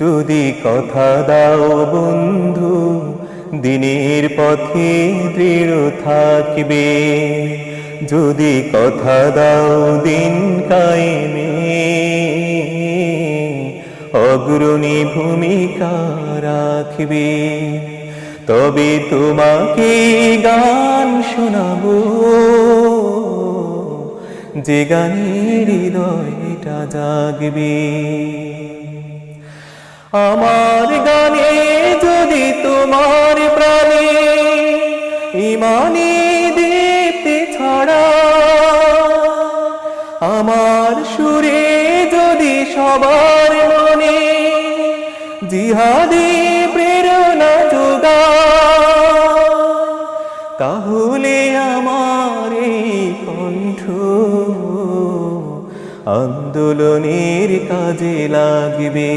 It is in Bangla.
যদি কথা দাও বন্ধু দিনের পথে দৃঢ় থাকবে, যদি কথা দাও দিন কায়েমে অগ্রণী ভূমিকা রাখবে, তবে তোমাকে গান শোনাবো যে গানের হৃদয়টা জাগবে। আমার গানে যদি তোমার প্রাণে ইমানি দীপ্তি ছড়া, আমার সুরে যদি সবার মনে জিহাদি প্রেরণা যোগা, তাহলে আমার এই কণ্ঠ আন্দোলনের কাজে লাগবে।